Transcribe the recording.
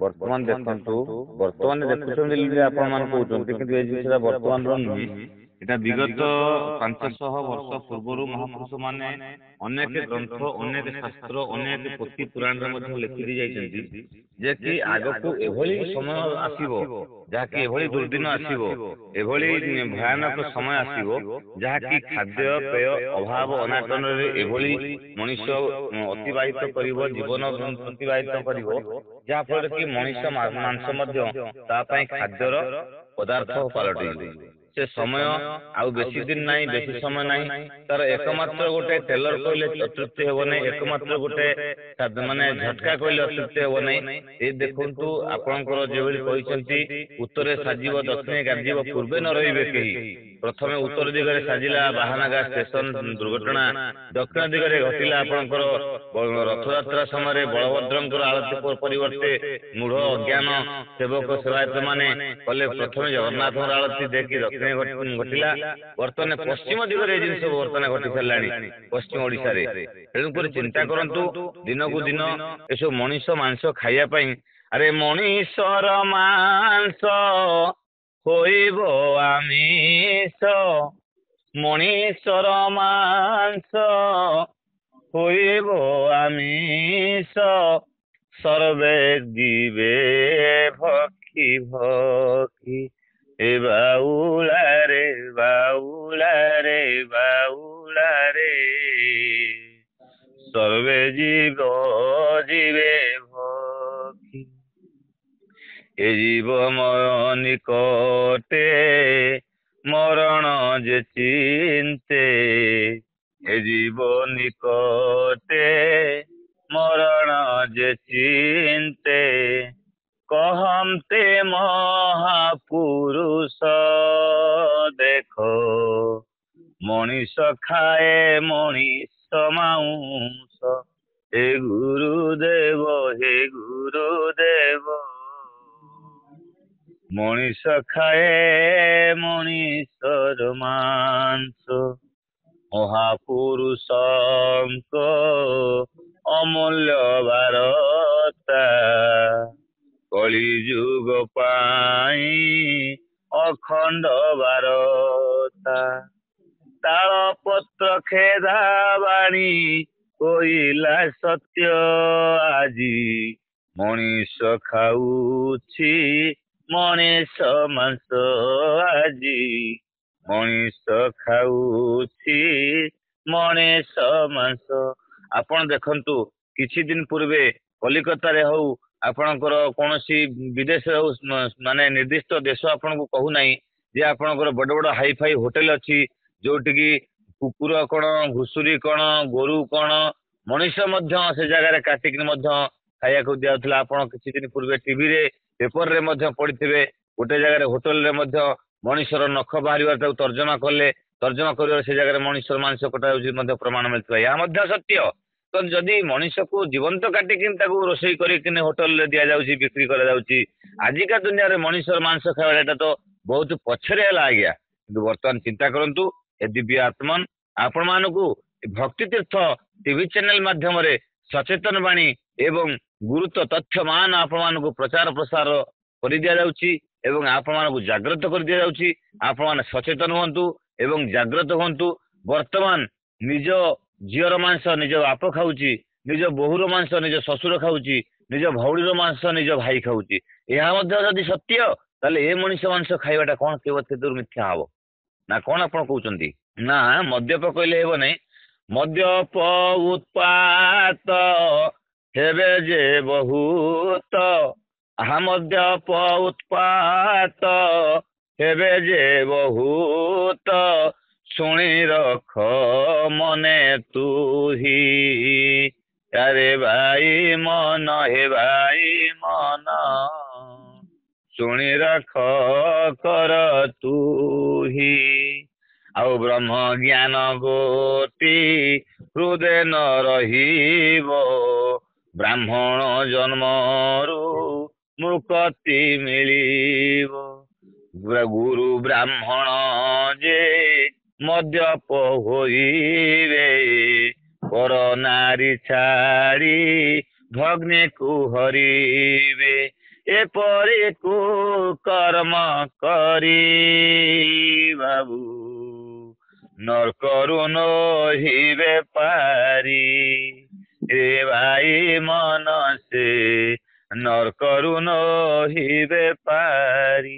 ବର୍ତ୍ତମାନ ଦେଖନ୍ତୁ ବର୍ତ୍ତମାନ ଦେଖୁଛନ୍ତି ଆପଣ ମାନେ କହୁଛନ୍ତି କିନ୍ତୁ ଏ ଜିନିଷଟା ବର୍ତ୍ତମାନର ନୁହେଁ। এটা বিগত 500 ବର୍ଷ ପୂର୍ବରୁ ମହାପୁରୁଷ ମାନେ ଅନେକ ଗ୍ରନ୍ଥ ଅନେକ ଶାସ୍ତ୍ର ଅନେକ ପୋଥି ପୁରାଣରେ ମଧ୍ୟ ଲେଖିଦେଇ ଯାଇଛନ୍ତି ଯେ କି ଆଗକୁ ଏଭଳି ସମୟ ଆସିବ ଯାହାକି ଏଭଳି ଦୁର୍ଦିନ ଆସିବ ଏଭଳି ଭୟାନକ ସମୟ ଆସିବ ଯାହାକି ଖାଦ୍ୟ ପେୟ ଅଭାବ ଅନାଟନରେ ଏଭଳି ମଣିଷ ଅତିବାହିତ କରିବ ଜୀବନ ଅତିବାହିତ କରିବ ଯାହା ଫଳରେ କି ମଣିଷ ମାଂସ ମଧ୍ୟ ତା ପାଇଁ ଖାଦ୍ୟର ପଦାର୍ଥ ପାଲଟିଯିବ। से समय आउ बेसी दिन नहीं बेसी समय नहीं तार एकमात्र गोटे टेलर कहले अतृप्ति हेब नहीं एकमात्र गोटे माने झटका कहले अतृप्ति हेब नहीं। ए देखंतु आपनकर जेभली कहिसंती उत्तरे साजिब दक्षिणे गाजिब पूर्वे न रहिबे केही प्रथमे उत्तर दिगरे साजिला बाहानागा स्टेशन दुर्घटना दक्षिण दिगरे घटिला आपनकर रथयात्रा समय बलभद्रंकर आरती परिवर्ते मूढ़ अज्ञान सेवक सेवायत माने कले प्रथमे जगन्नाथ आरती देखि दक्षिण घटिला बर्तमान पश्चिम दिगरे जिनस बर्तमान घटी साराणी पश्चिम ओडिशा रे तेणुक चिंता करंतु दिन को दिन एसो मनीष मांस खाइबा अरे मनीषर मांस होइब आमिष मनीषर मांस होइब आमिष सर्वे जीवे भक्षी भक्षी ए बाउला रे बाउला रे बाउला रे सर्वे जीव जीवे भक्षी ए जीव निकटे मरण जे चिंते ए जीव निकटे मरण जे चिंते कहते महापुरुष देखो मनीष खाए मनीष मांस हे गुरुदेव मनीष खाए मनीषर मांस महापुरुषंक अमूल्य वार्ता कली जुग पाई अखंड वार्ता ताल पत्र खेदा बाणी कोइला सत्य आजी मनीष खाऊछि मनीष मांस आजी मनीष खाऊछि मनीष मांस। आपण देखंतु किछि दिन पूर्वे कलिकता रे हौ आपणकर कौनसी विदेश माने निर्दिष्ट देश आपन को कहू नहीं जे आपणकर बड़ बड़ हाई फाई होटेल अच्छी जोटि की कुकुर कण घुसुरी कण गोरु कण मनीष मध्य से जगह काटिक खाया को दिया आपन किछि दिन पूर्वे टीवी रे पेपर रे मध्य पढ़िथिबे गोटे जगह होटेल रे मध्य मनीषर नख बाहर तर्जमा कले तर्जमा कर से जगह मनीषर मांस कटा प्रमाण मिलता यह सत्य। तो जदि मनीष को जीवंत काटिक रोषे कर होटेल रे दि जाऊँगी बिक्री कर आजिका दुनिया रे मनीषर मांस खावा तो बहुत पछरे है आज्ञा कि बर्तमान चिंता करूँ ए दिव्य आत्मन आपण मानक भक्ति तीर्थ टीवी चैनल माध्यम सचेतन बाणी एवं गुरुत्व तथ्य मान आपण मानक प्रचार प्रसार कर दि जाउछि एवं आपण मानक जागृत कर दि जाउछि आपण माने सचेतन हुंतु एवं जागृत हुंतु। वर्तमान निज झीर मांस निज बाप खाऊची निज बोहूर मांस निज शशुर खाऊची निज भौणीर मांस निज भाई खाऊची यह जदि सत्य ताले ए मनीष मांस खाइबाटा कौन केवल मिथ्या हब ना कौन आप कहते ना मद्यप कहले हेब नहीं मद्यप उत्पात हेबे जे बहुत आहा मद्यप उत्पात हेबे जे बहुत सुनी रख मने तू ही अरे भाई मन हे भाई मन सुनी रख कर तू ही आउ ब्रह्म ज्ञान गोटी हृदय न रहिब ब्राह्मण जन्मरु मुक्ति मिलिब गुरु ब्राह्मण जे मद्यप होइबे पर नारी छाड़ी भग्ने को हरिबे ଏପରି କର୍ମ କରି ବାବୁ ନରକରୁ ନହିବେ ପାରି ରେ ଭାଇ ମନ ସେ ନରକରୁ ନହିବେ ପାରି।